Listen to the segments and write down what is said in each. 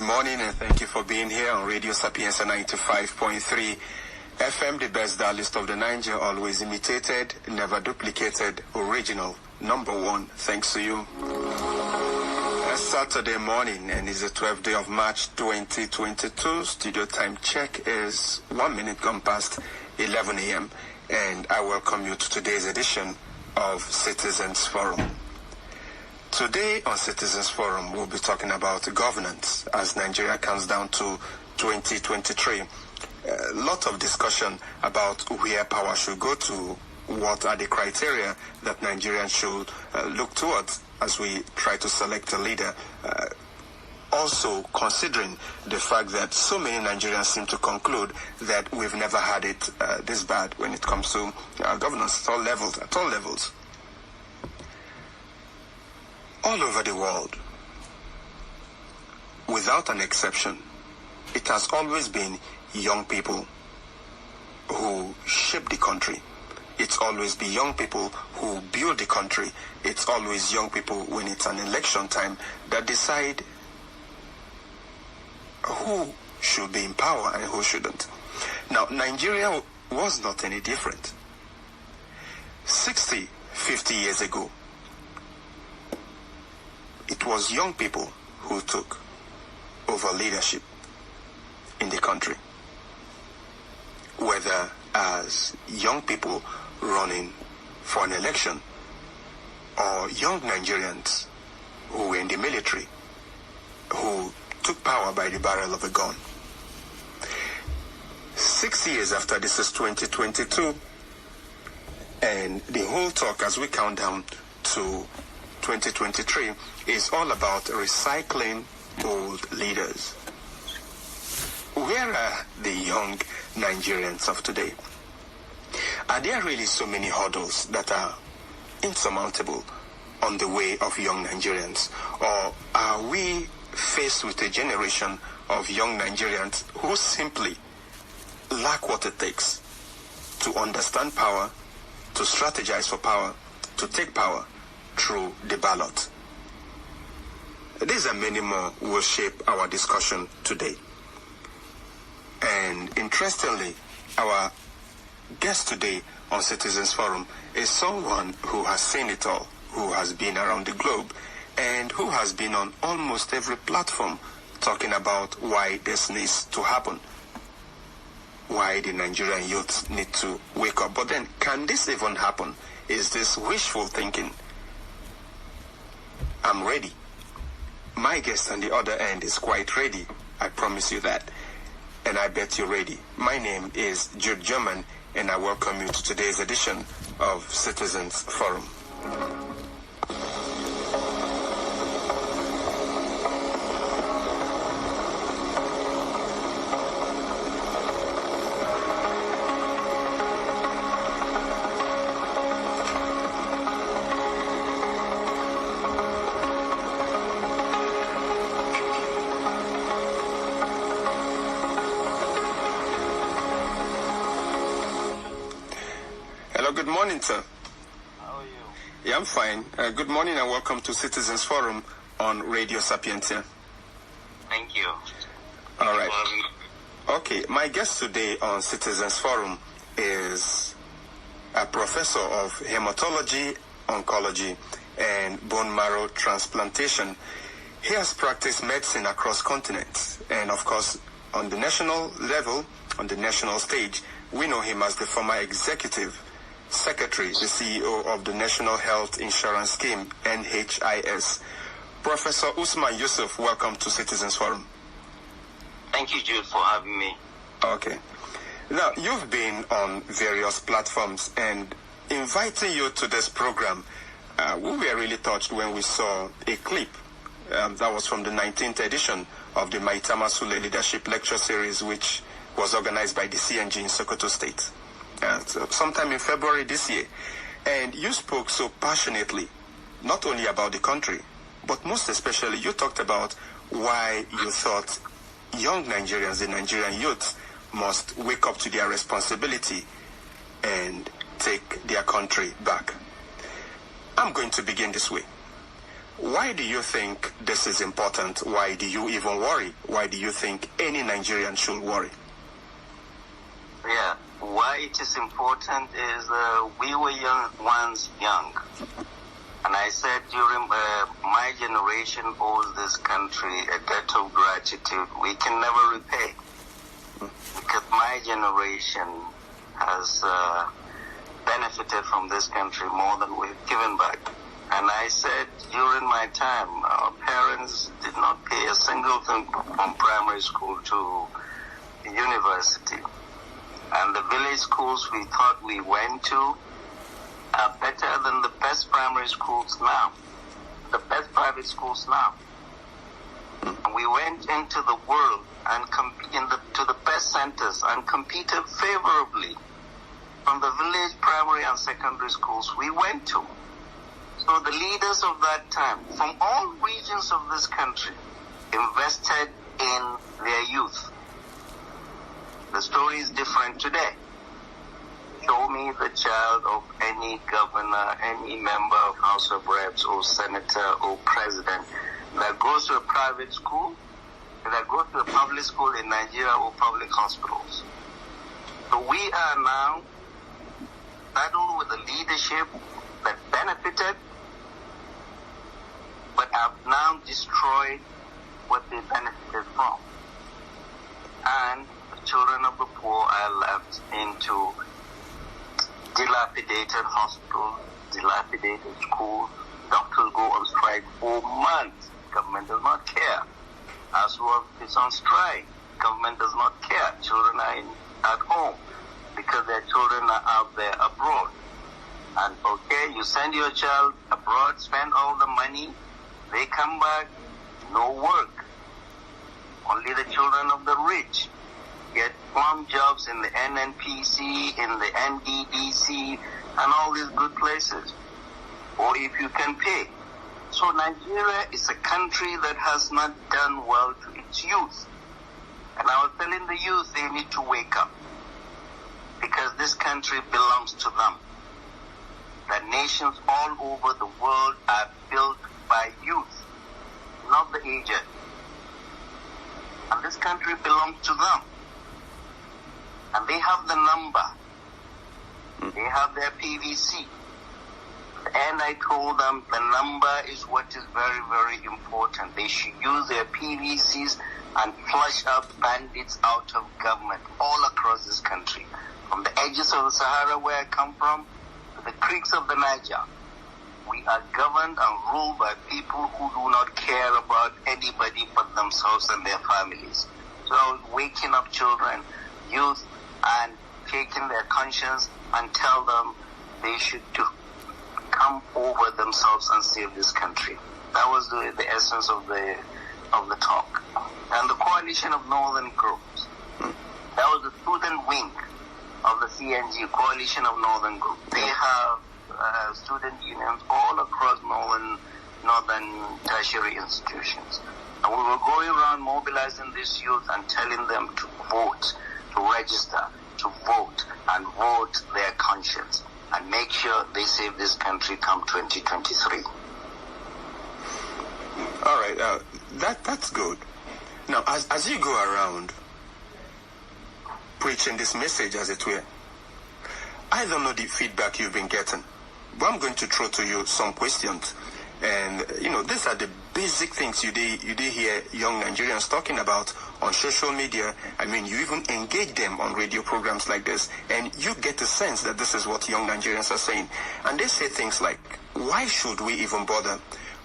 morning and thank you for being here on Radio Sapientia 95.3 FM, the best dialist of the Niger, always imitated, never duplicated, original, number one. Thanks to you. It's Saturday morning and it's the 12th day of March 2022. Studio time check is 1 minute gone past 11 a.m. and I welcome you to today's edition of Citizens Forum. Today on Citizens Forum, we'll be talking about governance as Nigeria counts down to 2023. A lot of discussion about where power should go to, what are the criteria that Nigerians should look towards as we try to select a leader. Also considering the fact that so many Nigerians seem to conclude that we've never had it this bad when it comes to governance at all levels. All over the world, without an exception, it has always been young people who shape the country. It's always been young people who build the country. It's always young people when it's an election time that decide who should be in power and who shouldn't. Now, Nigeria was not any different. 50 years ago, it was young people who took over leadership in the country. Whether as young people running for an election or young Nigerians who were in the military, who took power by the barrel of a gun. 6 years after, this is 2022, and the whole talk as we count down to 2023 is all about recycling old leaders. Where are the young Nigerians of today? Are there really so many hurdles that are insurmountable on the way of young Nigerians? Or are we faced with a generation of young Nigerians who simply lack what it takes to understand power, to strategize for power, to take power through the ballot? These and many more will shape our discussion today. And interestingly, our guest today on Citizens Forum is someone who has seen it all, who has been around the globe, and who has been on almost every platform talking about why this needs to happen, why the Nigerian youth need to wake up. But then, can this even happen? Is this wishful thinking? I'm ready. My guest on the other end is quite ready. I promise you that. And I bet you're ready. My name is Jude German, and I welcome you to today's edition of Citizens Forum. Good morning, sir. How are you? Yeah, I'm fine. Good morning and welcome to Citizens Forum on Radio Sapientia. Thank you. All right. Okay, my guest today on Citizens Forum is a professor of hematology, oncology, and bone marrow transplantation. He has practiced medicine across continents, and of course, on the national level, on the national stage, we know him as the former executive Secretary, the CEO of the National Health Insurance Scheme, NHIS. Professor Usman Yusuf, welcome to Citizens Forum. Thank you, Jude, for having me. Okay. Now, you've been on various platforms, and inviting you to this program, we were really touched when we saw a clip that was from the 19th edition of the Maitama Sule Leadership Lecture Series, which was organized by the CNG in Sokoto State. Sometime in February this year. And you spoke so passionately, not only about the country, but most especially you talked about why you thought young Nigerians, the Nigerian youth, must wake up to their responsibility and take their country back. I'm going to begin this way. Why do you think this is important? Why do you even worry? Why do you think any Nigerian should worry? Yeah, why it is important is we were once young. And I said during my generation owes this country a debt of gratitude we can never repay. Because my generation has benefited from this country more than we've given back. And I said during my time, our parents did not pay a single thing from primary school to university. And the village schools we thought we went to are better than the best primary schools now, the best private schools now. And we went into the world and to the best centers and competed favorably from the village primary and secondary schools we went to. So the leaders of that time, from all regions of this country, invested in their youth. The story is different today. Show me the child of any governor, any member of House of Reps or senator or president that goes to a private school, that goes to a public school in Nigeria or public hospitals. So we are now saddled with a leadership that benefited, but have now destroyed what they benefited from. And the children of the poor are left into dilapidated hospitals, dilapidated schools. Doctors go on strike for months. Government does not care. ASWA is on strike. Government does not care. Children are at home because their children are out there abroad. And okay, you send your child abroad, spend all the money, they come back, no work. Only the children of the rich get plum jobs in the NNPC, in the NDDC, and all these good places. Or if you can pay. So Nigeria is a country that has not done well to its youth. And I was telling the youth they need to wake up. Because this country belongs to them. That nations all over the world are built by youth, not the aged. And this country belongs to them. And they have the number. They have their PVC. And I told them the number is what is very, very important. They should use their PVCs and flush out bandits out of government all across this country. From the edges of the Sahara where I come from, to the creeks of the Niger. We are governed and ruled by people who do not care about anybody but themselves and their families. So waking up children, youth, and taking their conscience and tell them they should come over themselves and save this country. That was the essence of the talk. And the coalition of northern groups, that was the student wing of the CNG, Coalition of Northern Group. They have student unions all across northern tertiary institutions. And we were going around mobilizing this youth and telling them to vote, to register, to vote, and vote their conscience, and make sure they save this country come 2023. All right, that's good. Now, as you go around preaching this message, as it were, I don't know the feedback you've been getting, but I'm going to throw to you some questions. And, these are the basic things you did hear young Nigerians talking about on social media. I mean, you even engage them on radio programs like this, and you get the sense that this is what young Nigerians are saying. And they say things like, why should we even bother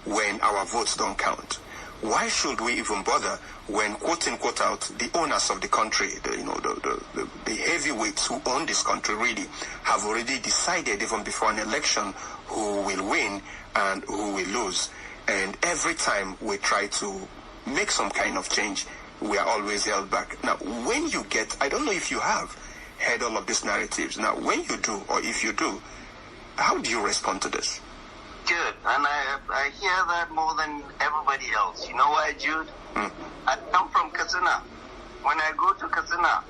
when our votes don't count? Why should we even bother when, quote in, quote out, the owners of the country, the heavyweights who own this country really have already decided even before an election who will win and who will lose? And every time we try to make some kind of change, we are always held back. Now, when you get, I don't know if you have heard all of these narratives. Now, when you do, or if you do, how do you respond to this? Good, and I hear that more than everybody else. You know why, Jude? I come from Katsina. When I go to Katsina,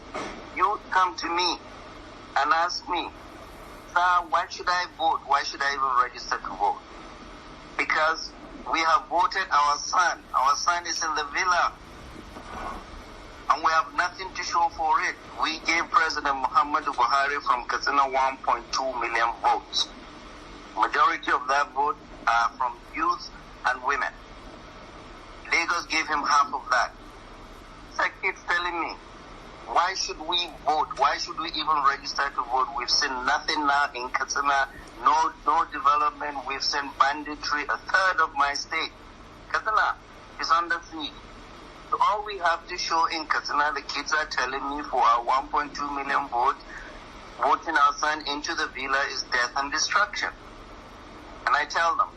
you come to me and ask me, sir, why should I vote? Why should I even register to vote? Because We have voted our son. Our son is in the villa. And we have nothing to show for it. We gave President Muhammadu Buhari from Katsina 1.2 million votes. Majority of that vote are from youth and women. Lagos gave him half of that. So kids telling me, why should we vote? Why should we even register to vote? We've seen nothing now in Katsina, no development. We've seen banditry, a third of my state. Katsina is under siege. So all we have to show in Katsina, the kids are telling me, for our 1.2 million vote, voting our son into the villa is death and destruction. And I tell them,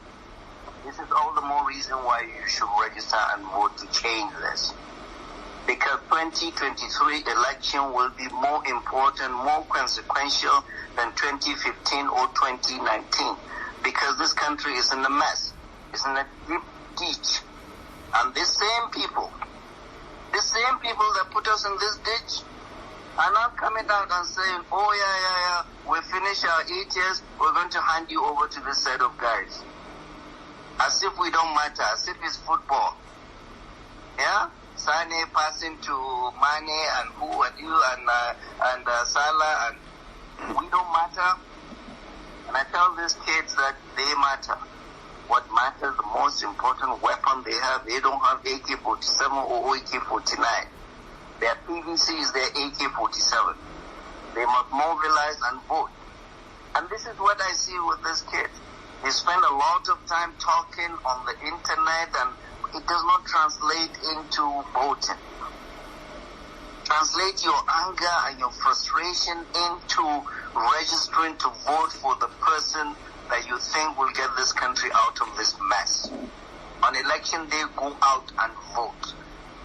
this is all the more reason why you should register and vote to change this. Because 2023 election will be more important, more consequential than 2015 or 2019. Because this country is in a mess. It's in a deep ditch. And these same people that put us in this ditch are not coming out and saying, oh yeah, we finish our 8 years, we're going to hand you over to this set of guys. As if we don't matter, as if it's football. Yeah? Sane passing to Mane and who and you and Salah, and we don't matter. And I tell these kids that they matter. What matters, the most important weapon they have, they don't have AK-47 or AK-49. Their PVC is their AK-47. They must mobilize and vote. And this is what I see with this kid. They spend a lot of time talking on the internet, and it does not translate into voting. Translate your anger and your frustration into registering to vote for the person that you think will get this country out of this mess. On election day, go out and vote.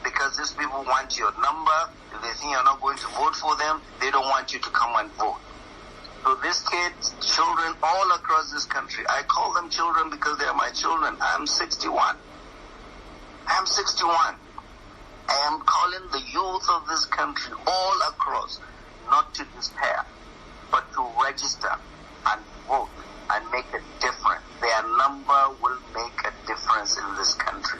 Because these people want your number. If they think you're not going to vote for them, they don't want you to come and vote. So these kids, children all across this country, I call them children because they are my children. I'm 61. I am calling the youth of this country all across not to despair, but to register and vote and make a difference. Their number will make a difference in this country.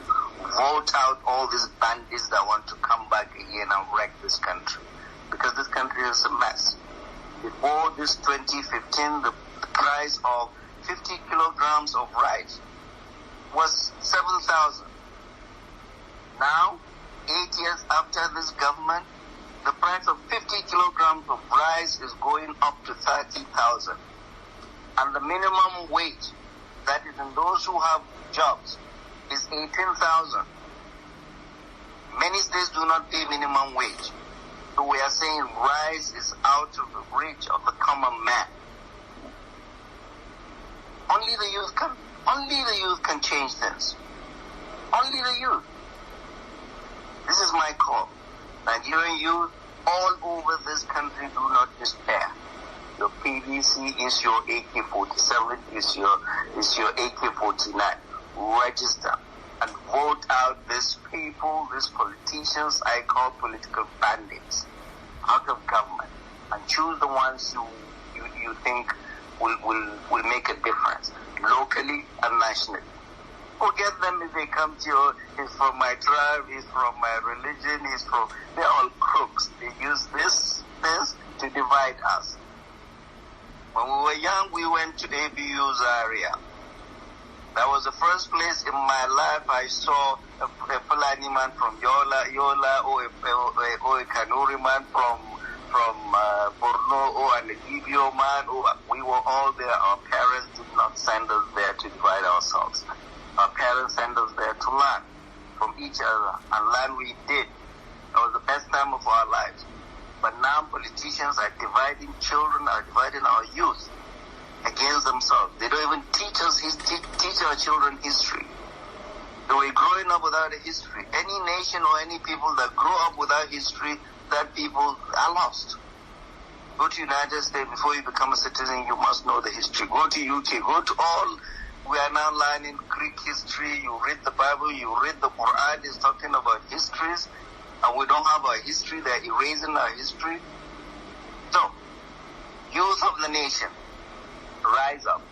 Vote out all these bandits that want to come back again and wreck this country. Because this country is a mess. Before this 2015, the price of 50 kilograms of rice was 7,000. Now, 8 years after this government, the price of 50 kilograms of rice is going up to 30,000. And the minimum wage, that is in those who have jobs, is 18,000. Many states do not pay minimum wage. So we are saying rice is out of the reach of the common man. Only the youth can change things. Only the youth. This is my call. Nigerian youth all over this country, do not despair. Your PVC is your AK-47, is your AK-49. Register and vote out these people, these politicians I call political bandits, out of government, and choose the ones you think will make a difference locally and nationally. Forget them if they come to you. He's from my tribe, he's from my religion, they're all crooks. They use this to divide us. When we were young, we went to ABU Zaria. That was the first place in my life I saw a Fulani man from Yola, or a Kanuri man from Borno, or an Igibio man. We were all there. Our parents did not send us there to divide ourselves. Our parents sent us there to learn from each other, and learn we did. That was the best time of our lives. But now politicians are dividing children, are dividing our youth against themselves. They don't even teach our children history. So we're growing up without a history. Any nation or any people that grow up without history, that people are lost. Go to United States, before you become a citizen, you must know the history. Go to UK, go to all. We are now learning Greek history. You read the Bible, you read the Quran, it's talking about histories, and we don't have our history. They're erasing our history. So, youth of the nation, rise up.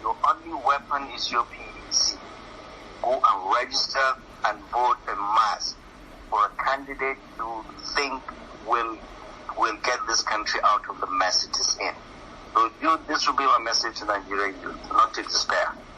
Your only weapon is your PVC. go and register and vote en masse for a candidate you think will get this country out of the mess it is in. So this will be my message to Nigerian youth, not to despair.